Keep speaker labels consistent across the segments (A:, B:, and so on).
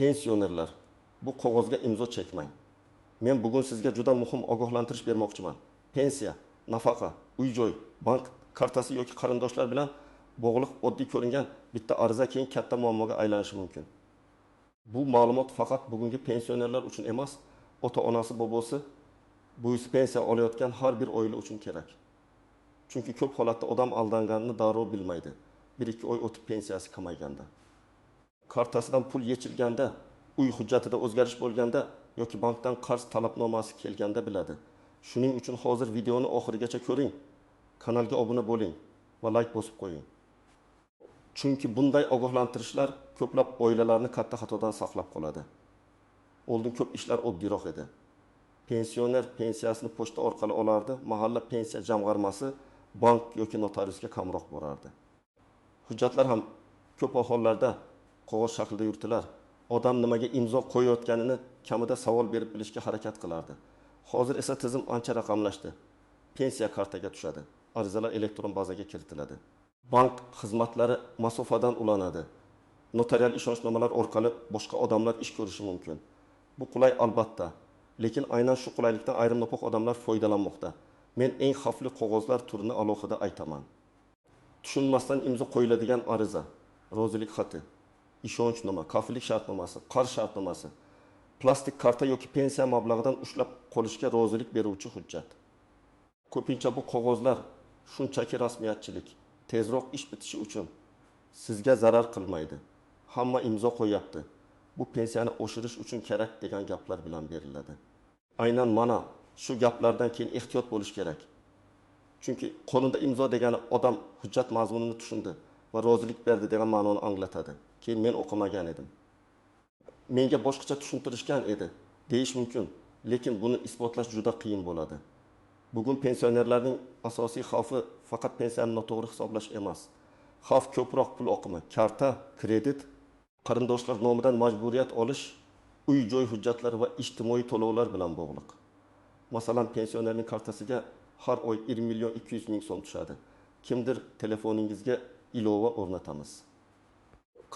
A: Pensionerlar, bu qog'ozga imzo chekmang. Men bugun sizga juda muhim ogohlantirish bermoqchiman. Pensiya, nafaqa, uy-joy, bank kartasi yoki qarindoshlar bilan bog'liq oddiy ko'ringan bitta ariza keyin katta muammoga aylanishi mumkin. Bu ma'lumot faqat bugungi pensionerlar uchun emas, ota-onasi, bobosi, buyisi pensiya olayotgan har bir oila uchun kerak. Chunki ko'p holatda odam aldanganini darrov bilmaydi. 1-2 oy o'tib pensiyasi kamayganda. Kartasidan pul yechilganda, uy hujjatida o'zgarish bo'lganda yoki bankdan qarz talabnomasi kelganda biladi. Shuning uchun hozir videoni oxirigacha ko'ring, kanalga obuna bo'ling va like bosib qo'ying. Chunki bunday ogohlantirishlar ko'plab oilalarni katta xatodan saqlab qoladi. Oldin ko'p ishlar oddiyroq edi. Pensioner pensiyasini pochta orqali olardi, mahalla pensiya jamg'armasi bank yoki notariusga kamroq borardi. Hujjatlar ham ko'p hollarda qog'oz shaklida yuritilar. Odam nimaga imzo qo'yayotganini kamida savol berib bilishga harakat qilardi. Hozir esa tizim ancha raqamlashdi. Pensiya kartaga tushadi. Arizalar elektron bazaga kiritiladi. Bank xizmatlari masofadan ulanadi. Notarial ishonchnomalar orqali boshqa odamlar ish ko'rishi mumkin. Bu qulay albatta, lekin aynan shu qulaylikdan ayrim nopoq odamlar foydalanmoqda. Men eng xavfli qog'ozlar turini alohida aytaman. Tushunmasdan imzo qo'yiladigan ariza, rozilik xati, ishonchnoma, kafillik shartnomasi, qarz shartnomasi, plastik karta yoki pensiya mablag'idan ushlab qolishga rozilik beruvchi hujjat. Ko'pincha bu qog'ozlar shunchaki rasmiyatchilik, tezroq ish bitishi uchun sizga zarar qilmaydi. Hamma imzo qo'yapti. Bu pensiyani oshirish uchun kerak degan gaplar bilan beriladi. Aynan mana shu gaplardan keyin ehtiyot bo'lish kerak. Chunki qo'lida imzo degani odam hujjat mazmunini tushundi va rozilik berdi degan ma'noni anglatadi. Keyin men o'qimagan edim. Menga boshqacha tushuntirishgan edi, deyish mumkin, lekin buni isbotlash juda qiyin bo'ladi. Bugun pensionerlarning asosiy xavfi faqat pensiyani noto'g'ri hisoblash emas. Xavf ko'proq pul oqimi, karta, kredit, qarindoshlar nomidan majburiyat olish, uy-joy hujjatlari va ijtimoiy to'lovlar bilan bog'liq. Masalan, pensionerning kartasiga har oy 1 million 200 ming so'm tushadi. Kimdir telefoningizga ilova o'rnatamiz.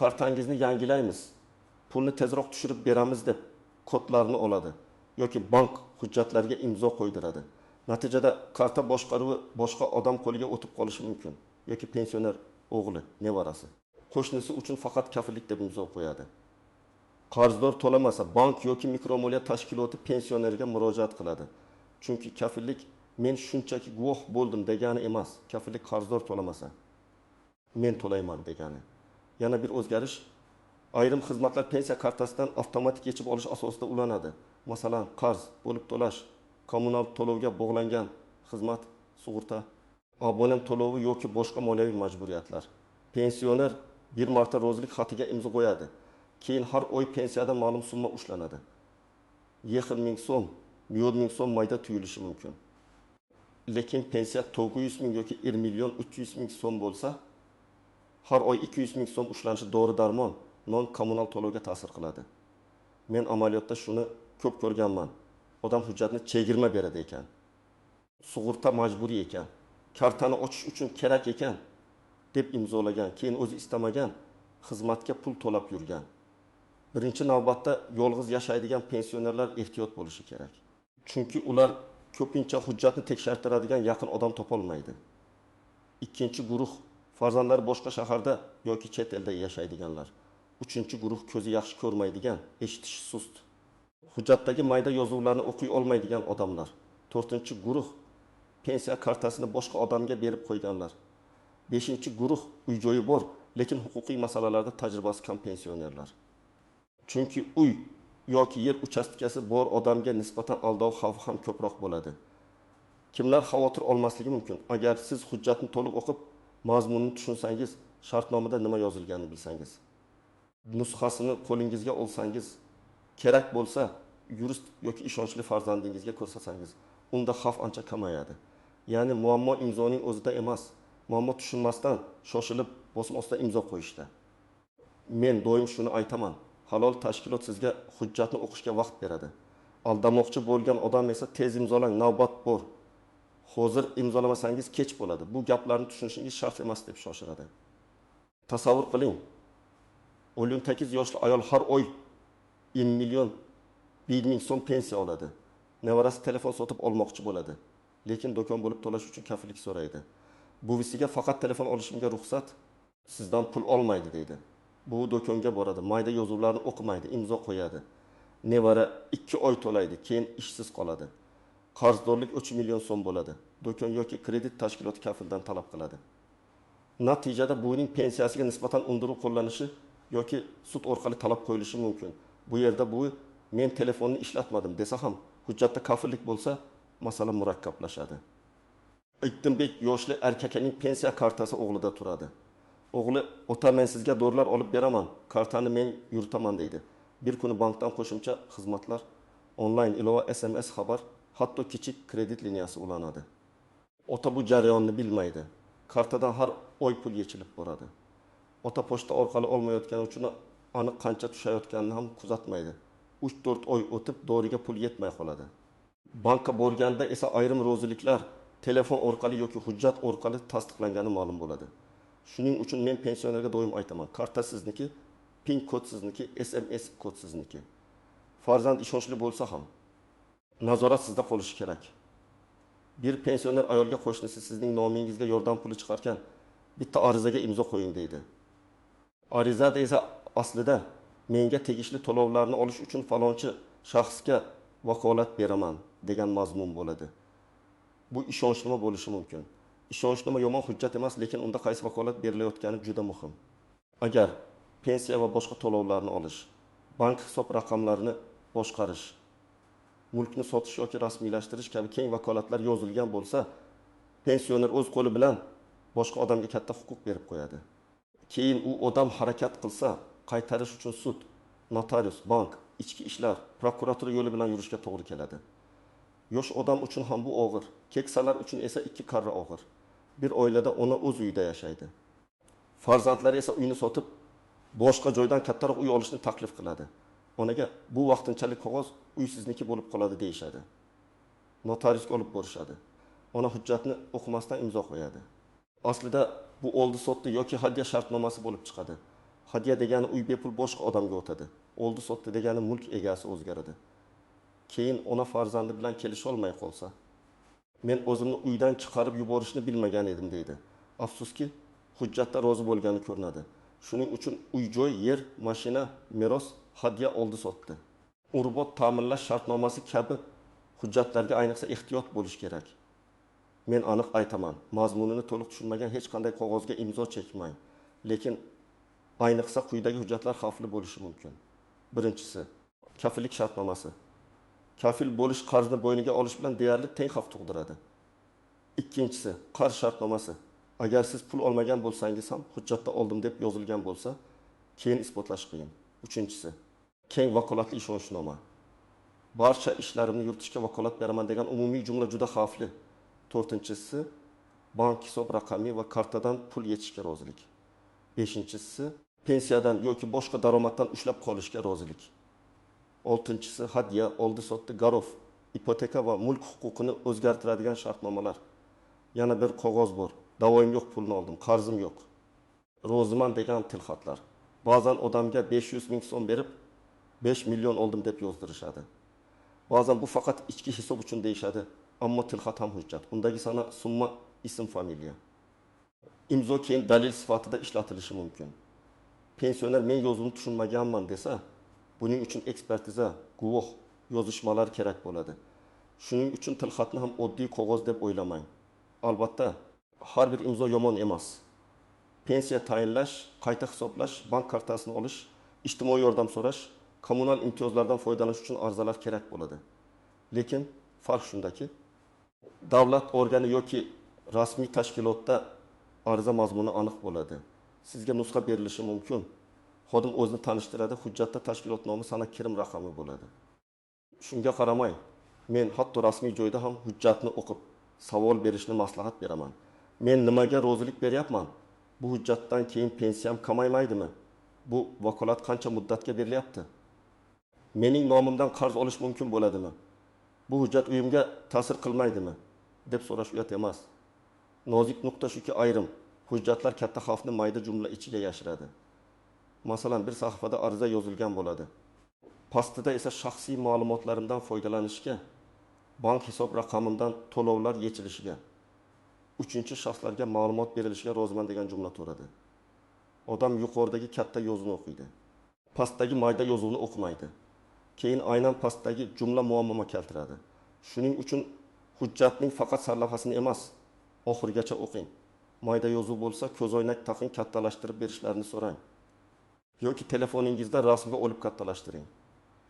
A: Kartangizni yangilaymiz, pulni tezroq tushirib beramiz deb kodlarni oladi yoki bank hujjatlariga imzo qo'ydiradi. Natijada karta boshqaruvi boshqa odam qo'liga o'tib qolishi mumkin yoki pensioner o'g'li, nevarasi. Qo'shnisi uchun faqat kafillik deb imzo qo'yadi. Qarzdor to'lamasa, bank yoki mikromoliya tashkiloti pensionerga murojaat qiladi. Chunki kafillik men shunchaki guvoh bo'ldim degani emas, kafillik qarzdor to'lamasa men to'layman degani. Yana bir o'zgarish, ayrim xizmatlar pensiya kartasidan avtomatik yechib olish asosida ulanadi. Masalan, qarz, bo'lib to'lash, kommunal to'lovga bog'langan xizmat, sug'urta, abonent to'lovi yoki boshqa moliyaviy majburiyatlar. Pensioner bir marta rozilik xatiga imzo qo'yadi. Keyin har oy pensiyadan ma'lum summa ushlanadi. 1000 ming so'm, 100 ming so'm mayda tuyulishi mumkin. Lekin pensiya 900 ming yoki 1 million 300 ming so'm bo'lsa, har oy 200 ming so'm ushlanishi dori-darmon, non-kommunal to'lovga ta'sir qiladi. Men amaliyotda shuni ko'p ko'rganman. Odam hujjatni chegirma beradi ekan. Sug'urta majburiy ekan. Kartani ochish uchun kerak ekan deb imzolagan, keyin o'zi istamagan, xizmatga pul to'lab yurgan. Birinchi navbatda yolg'iz yashaydigan pensionerlar ehtiyot bo'lishi kerak. Chunki ular ko'pincha hujjatni tekshirtiradigan yaqin odam topolmaydi. Ikkinchi guruh farzandlari boshqa shaharda yoki chet elda yashaydiganlar. Uchinchi guruh ko'zi yaxshi ko'rmaydigan, eshitishi sust, hujjatdagi mayda yozuvlarni o'qiy olmaydigan odamlar. To'rtinchi guruh pensiya kartasini boshqa odamga berib qo'yganlar. Beshinchi guruh uy-joyi bor, lekin huquqiy masalalarda tajribasi kam pensionerlar. Chunki uy yoki yer uchastkasi bor odamga nisbatan aldov xavfi ham ko'proq bo'ladi. Kimlar xavotir olmasligi mumkin? Agar siz hujjatni to'liq o'qib, mazmunini tushunsangiz, shartnomada nima yozilganini bilsangiz, nusxasini qo'lingizga olsangiz, kerak bo'lsa yurist yoki ishonchli farzandingizga ko'rsatsangiz, unda xavf ancha kamayadi. Ya'ni muammo imzoning o'zida emas, muammo tushunmasdan shoshilib bosim ostida imzo qo'yishda. Men doim shuni aytaman. Halol tashkilot sizga hujjatni o'qishga vaqt beradi. Aldamoqchi bo'lgan odam esa tez imzolang, navbat bor. Hozir imzolamasangiz kech bo'ladi. Bu gaplarni tushunishingiz shart emas deb shoshiradi. Tasavvur qiling. 18 yoshli ayol har oy 20 milyon 1 ming so'm pensiya oladi. Nevarasi telefon sotib olmoqchi bo'ladi. Lekin do'kon bo'lib to'lash uchun kafillik so'raydi. Buvisiga faqat telefon olishimga ruxsat, sizdan pul olmaydi deydi. Bu do'konga boradi, mayda yozuvlarni o'qimaydi, imzo qo'yadi. Nevara 2 oy to'laydi, keyin ishsiz qoladi. Qarzdorlik 3 million so'm bo'ladi. Do'kon yoki kredit tashkiloti kafildan talab qiladi. Natijada buning pensiyasiga nisbatan undiruv qo'llanishi yoki sud orqali talab qo'yilishi mumkin. Bu yerda bu men telefonni ishlatmadim desa ham, hujjatda kafillik bo'lsa, masala murakkablashadi. Iqtimbek yoshli erkakning pensiya kartasi o'g'lida turadi. O'g'li, "Ota, men sizga dorilar olib beraman, kartani men yuritaman" deydi. Bir kuni bankdan qo'shimcha xizmatlar, onlayn ilova, SMS xabar, hatto kichik kredit liniyasi ulanadi. Ota bu jarayonni bilmaydi. Kartadan har oy pul yechilib boradi. Ota pochta orqali olmayotgani uchun aniq qancha tushayotganini ham kuzatmaydi. 3-4 oy o'tib doriga pul yetmay qoladi. Bankka borganda esa ayrim roziliklar telefon orqali yoki hujjat orqali tasdiqlangani ma'lum bo'ladi. Shuning uchun men pensionerga doim aytaman, karta sizniki, PIN kod sizniki, SMS kod sizniki. Farzand ishonchli bo'lsa ham nazorat sizda qolishi kerak. Bir pensioner ayolga qo'shnisi sizning nomingizga yordam puli chiqargan bitta arizaga imzo qo'ying deydi. Arizada esa aslida menga tegishli to'lovlarni olish uchun falonchi shaxsga vakolat beraman degan mazmun bo'ladi. Bu ishonchnoma bo'lishi mumkin. Ishonchnoma yomon hujjat emas, lekin unda qaysi vakolat berilayotgani juda muhim. Agar pensiya va boshqa to'lovlarni olish, bank hisob raqamlarini boshqarish, mulkni sotish yoki rasmiylashtirish kabi keng vakolatlar yozilgan bo'lsa, pensioner o'z qo'li bilan boshqa odamga katta huquq berib qo'yadi. Keyin u odam harakat qilsa, qaytarish uchun sud, notarius, bank, ichki ishlar, prokuratura yo'li bilan yurishga to'g'ri keladi. Yosh odam uchun ham bu og'ir, keksalar uchun esa 2 karra og'ir. Bir oilada ona o'z uyida yashaydi. Farzandlari esa uyni sotib, boshqa joydan kattaroq uy olishni taklif qiladi. Onaga bu vaqtinchalik qog'oz uy sizniki bo'lib qoladi deyshadi. Notariusga olib borishadi. Ona hujjatni o'qimasdan imzo qo'yadi. Aslida bu oldi sotdi yoki hadya shartnomasi bo'lib chiqadi. Hadya degani uy bepul boshqa odamga o'tadi. Oldi sotdi degani mulk egasi o'zgaradi. Keyin ona farzandi bilan kelisha olmay qolsa, men o'zimni uydan chiqarib yuborishni bilmagan edim deydi. Afsuski, hujjatda rozi bo'lgani ko'rinadi. Shuning uchun uy-joy, yer, mashina, meros, hadya oldi sotdi. Urbot ta'minlash shartnomasi kabi hujjatlarga ayniqsa ehtiyot bo'lish kerak. Men aniq aytaman, mazmunini to'liq tushunmagan hech qanday qog'ozga imzo chekmang. Lekin ayniqsa quyidagi hujjatlar xavfli bo'lishi mumkin. Birinchisi, kafillik shartnomasi. Kafil bo'lish qarzni bo'yniga olish bilan deyarli teng xavf tug'diradi. Ikkinchisi, qarz shartnomasi. Agar siz pul olmagan bo'lsangiz ham hujjatda oldim deb yozilgan bo'lsa, keyin isbotlash qiyin. Uchinchisi, keng vakolatli ishonchnoma. Barcha ishlarimni yuritishga vakolat beraman degan umumiy jumla juda xavfli. To'rtinchisi, bank hisob raqami va kartadan pul yechishga rozilik. Beshinchisi, pensiyadan yoki boshqa daromaddan ushlab qolishga rozilik. Oltinchisi, hadya, oldi sotdi, garov, ipoteka va mulk huquqini o'zgartiradigan shartnomalar. Yana bir qog'oz bor. Davoim yo'q, pulni oldim, qarzim yo'q. Roziman degan tilxatlar. Ba'zan odamga 500 ming so'm berib 5 million oldim deb yozdirishadi. Ba'zan bu faqat ichki hisob uchun deyishadi, ammo tilxat ham hujjat. Undagi sana summa, ism, familiya. Imzo keyin dalil sifatida ishlatilishi mumkin. Pensioner men yozuvni tushunmaganman desa, buning uchun ekspertiza, guvoh, yozishmalar kerak bo'ladi. Shuning uchun tilxatni ham oddiy qog'oz deb o'ylamang. Albatta, har bir imzo yomon emas. Pensiya tayinlash, qayta hisoblash, bank kartasini olish, ijtimoiy yordam so'rash, kommunal imtiyozlardan foydalanish uchun arizalar kerak bo'ladi. Lekin farq shundaki, davlat organi yoki rasmiy tashkilotda ariza mazmuni aniq bo'ladi. Sizga nusxa berilishi mumkin. Xodim o'zini tanishtiradi, hujjatda tashkilot nomi, sana kirim raqami bo'ladi. Shunga qaramay, men hatto rasmiy joyda ham hujjatni o'qib, savol berishni maslahat beraman. Men nimaga rozilik beryapman? Bu hujjatdan keyin pensiyam kamaymaydimi? Bu vakolat qancha muddatga berilyapti? Mening nomimdan qarz olish mumkin bo'ladimi? Bu hujjat uyimga ta'sir qilmaydimi? deb so'rash uyat emas. Nozik nuqta shuki, ayrim hujjatlar katta xavfni mayda jumla ichiga yashiradi. Masalan, bir sahifada ariza yozilgan bo'ladi. Pastida esa shaxsiy ma'lumotlarimdan foydalanishga, bank hisob raqamimdan to'lovlar yechilishiga, uchinchi shaxslarga ma'lumot berilishiga roziman degan jumla to'radi. Odam yuqoridagi katta yozuvni o'qiydi. Pastdagi mayda yozuvni o'qimaydi. Keyin aynan pastdagi jumla muammo keltiradi. Shuning uchun hujjatning faqat sarlavhasini emas, oxirigacha o'qing. Mayda yozuv bo'lsa, ko'zoynak taqing, kattalashtirib berishlarini so'rang. Yoki telefoningizda rasmga olib kattalashtiring.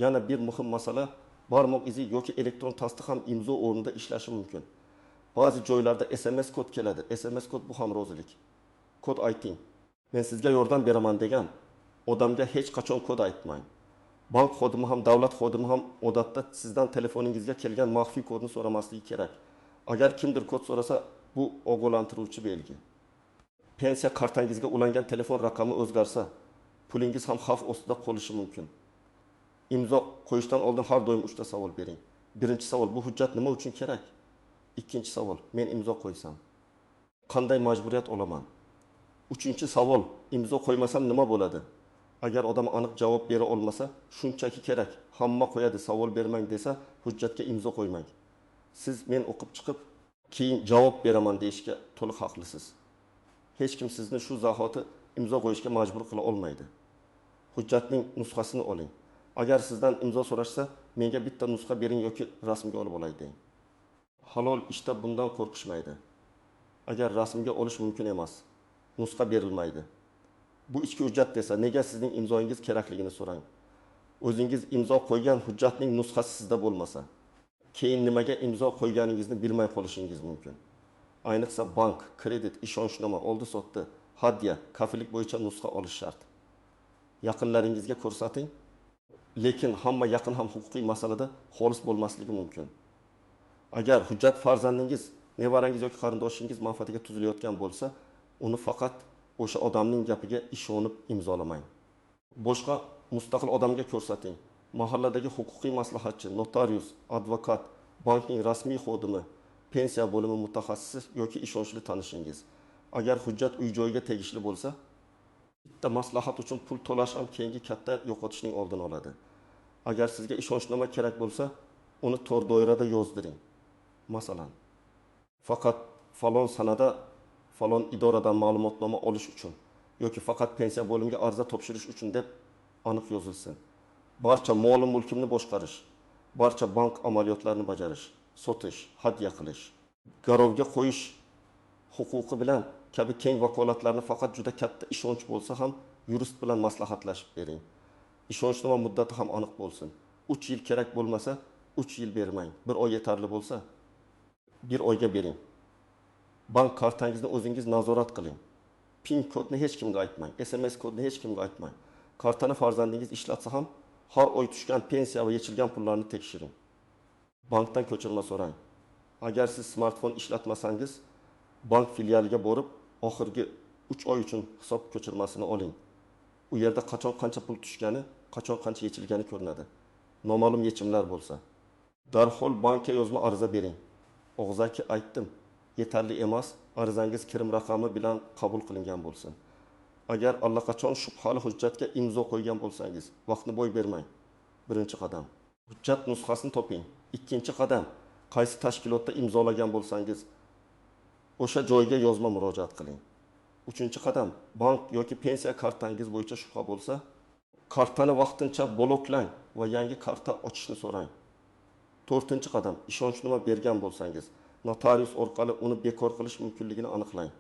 A: Yana bir muhim masala, barmoq izi yoki elektron tasdiq ham imzo o'rnida ishlashi mumkin. Ba'zi joylarda SMS kod keladi. SMS kod bu ham rozilik. Kod ayting. Men sizga yordam beraman degan odamga hech qachon kod aytmang. Bank xodimi ham, davlat xodimi ham odatda sizdan telefoningizga kelgan maxfiy kodni so'ramasligi kerak. Agar kimdir kod so'rasa, bu ogohlantiruvchi belgi. Pensiya kartangizga ulangan telefon raqami o'zgarsa, pulingiz ham xavf ostida qolishi mumkin. Imzo qo'yishdan oldin har doim 3 ta savol bering. Birinchi savol, bu hujjat nima uchun kerak? Ikkinchi savol, men imzo qo'ysam qanday majburiyat olaman? Uchinchi savol, imzo qo'ymasam nima bo'ladi? Agar odam aniq javob bera olmasa, shunchaki kerak, hamma qo'yadi, savol bermang desa, hujjatga imzo qo'ymang. Siz men o'qib chiqib, keyin javob beraman deyishga to'liq haqlisiz. Hech kim sizni shu zahoti imzo qo'yishga majbur qila olmaydi. Hujjatning nusxasini oling. Agar sizdan imzo so'rashsa, menga bitta nusxa bering yoki rasmga olib olay deng. Halol ishda bundan qo'rqishmaydi. Agar rasmga olish mumkin emas, nusxa berilmaydi. Bu ichki hujjat desa, nega sizning imzoingiz kerakligini so'rang. O'zingiz imzo qo'ygan hujjatning nusxasi sizda bo'lmasa, keyin nimaga imzo qo'yganingizni bilmay qolishingiz mumkin. Ayniqsa bank, kredit, ishonchnoma, oldi-sotdi, hadya, kafillik bo'yicha nusxa olish shart. Yaqinlaringizga ko'rsating, lekin hamma yaqin ham huquqiy masalada xolis bo'lmasligi mumkin. Agar hujjat farzandingiz, nevarangiz yoki qarindoshingiz manfaatiga tuzilayotgan bo'lsa, uni faqat o'sha odamning gapiga ishonib imzolamang. Boshqa mustaqil odamga ko'rsating. Mahalladagi huquqiy maslahatchi, notarius, advokat, bankning rasmiy xodimi, pensiya bo'limi mutaxassisi yoki ishonchli tanishingiz. Agar hujjat uy-joyga tegishli bo'lsa, bitta maslahat uchun pul to'lash ham keyingi katta yo'qotishning oldini oladi. Agar sizga ishonchnoma kerak bo'lsa, uni tor doirada yozdiring. Masalan, faqat falon sanada falon idoradan ma'lumotnoma olish uchun yoki faqat pensiya bo'limiga ariza topshirish uchun deb aniq yozilsin. Barcha mol mulkimni boshqarish, barcha bank amaliyotlarini bajarish, sotish, hadya qilish, garovga qo'yish huquqi bilan kabi keng vakolatlarni faqat juda katta ishonch bo'lsa ham yurist bilan maslahatlashib bering. Ishonchnoma muddati ham aniq bo'lsin. 3 yil kerak bo'lmasa, 3 yil bermang. 1 oy yetarli bo'lsa, 1 oyga bering. Bank kartangizni o'zingiz nazorat qiling. PIN kodni hech kimga aytmang, SMS kodni hech kimga aytmang. Kartani farzandingiz ishlatsa ham har oy tushgan pensiya va yechilgan pullarni tekshiring. Bankdan ko'chirma so'rang. Agar siz smartfon ishlatmasangiz, bank filialiga borib, oxirgi 3 oy uchun hisob ko'chirmasini oling. U yerda qachon qancha pul tushgani, qachon qancha yechilgani ko'rinadi. Noma'lum yechimlar bo'lsa, darhol bankka yozma ariza bering. Og'zaki aytdim, yetarli emas, arizangiz kirim raqami bilan qabul qilingan bo'lsin. Agar allaqachon shubhali hujjatga imzo qo'ygan bo'lsangiz, vaqtni boy bermang. Birinchi qadam, hujjat nusxasini toping. Ikkinchi qadam, qaysi tashkilotda imzolagan bo'lsangiz, o'sha joyga yozma murojaat qiling. Uchinchi qadam, bank yoki pensiya kartangiz bo'yicha shubha bo'lsa, kartani vaqtincha bloklang va yangi karta ochishni so'rang. To'rtinchi qadam, ishonchnoma bergan bo'lsangiz, notarius orqali uni bekor qilish mumkinligini aniqlang.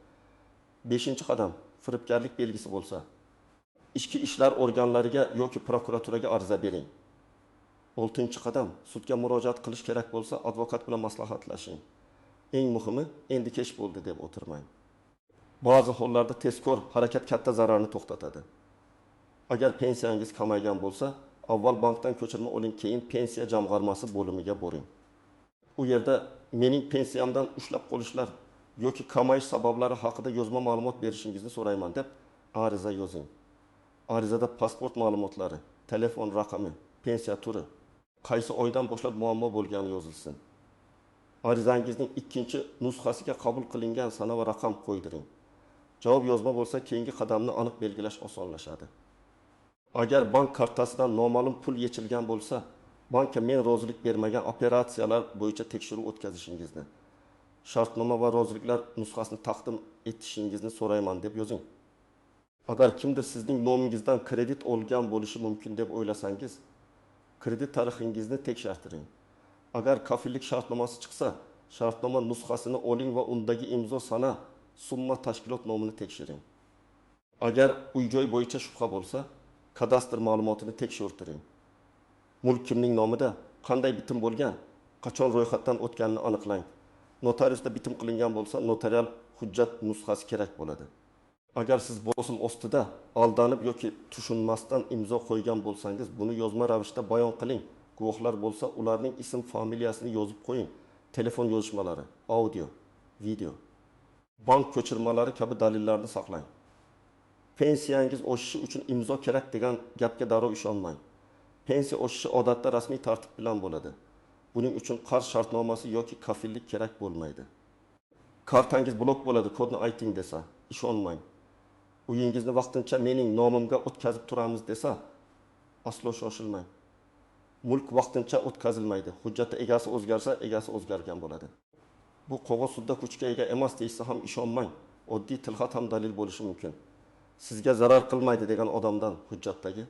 A: Beshinchi qadam, firibgarlik belgisi bo'lsa, ichki ishlar organlariga yoki prokuraturaga ariza bering. Oltinchi qadam, sudga murojaat qilish kerak bo'lsa, advokat bilan maslahatlashing. Eng muhimi, endi kech bo'ldi deb o'tirmang. Ba'zi hollarda tezkor harakat katta zararni to'xtatadi. Agar pensiyangiz kamaygan bo'lsa, avval bankdan ko'chirma oling, keyin pensiya jamg'armasi bo'limiga boring. U yerda mening pensiyamdan ushlab qolishlar yoki kamayish sabablari haqida yozma ma'lumot berishingizni so'rayman deb ariza yozing. Arizada pasport ma'lumotlari, telefon raqami, pensiya turi, qaysi oydan boshlab muammo bo'lgani yozilsin. Arizangizning ikkinchi nusxasiga qabul qilingan sana va raqam qo'ydiring. Javob yozma bo'lsa, keyingi qadamni aniq belgilash osonlashadi. Agar bank kartasidan noma'lum pul yechilgan bo'lsa, bankka men rozilik bermagan operatsiyalar bo'yicha tekshiruv o'tkazishingizni, shartnoma va roziliklar nusxasini taqdim etishingizni so'rayman deb yozing. Agar kimdir sizning nomingizdan kredit olgan bo'lishi mumkin deb o'ylasangiz, kredit tarixingizni tekshirtiring. Agar kafillik shartnomasi chiqsa, shartnoma nusxasini oling va undagi imzo sana, summa, tashkilot nomini tekshiring. Agar uy-joy bo'yicha shubha bo'lsa, kadastr ma'lumotini tekshirtiring. Mulk kimning nomida, qanday bitim bo'lgan, qachon ro'yxatdan o'tganini aniqlang. Notariusda bitim qilingan bo'lsa, notarial hujjat nusxasi kerak bo'ladi. Agar siz bosim ostida aldanib yoki tushunmasdan imzo qo'ygan bo'lsangiz, buni yozma ravishda bayon qiling. Guvohlar bo'lsa, ularning ism, familiyasini yozib qo'ying. Telefon yozishmalari, audio, video, bank ko'chirmalari kabi dalillarni saqlang. Pensiyangiz oshishi uchun imzo kerak degan gapga darrov ishonmang. Pensiya oshishi odatda rasmiy tartib bilan bo'ladi. Buning uchun qarz shartnomasi yoki kafillik kerak bo'lmaydi. Kartangiz blok bo'ladi, kodni ayting desa, ishonmang. Uyingizni vaqtincha mening nomimga o'tkazib turamiz desa, aslo shoshilmang. Mulk vaqtincha o'tkazilmaydi. Hujjatda egasi o'zgarsa, egasi o'zgargan bo'ladi. Bu qog'oz sudda kuchga ega emas deysa ham ishonmang. Oddiy tilxat ham dalil bo'lishi mumkin. Sizga zarar qilmaydi degan odamdan hujjatdagi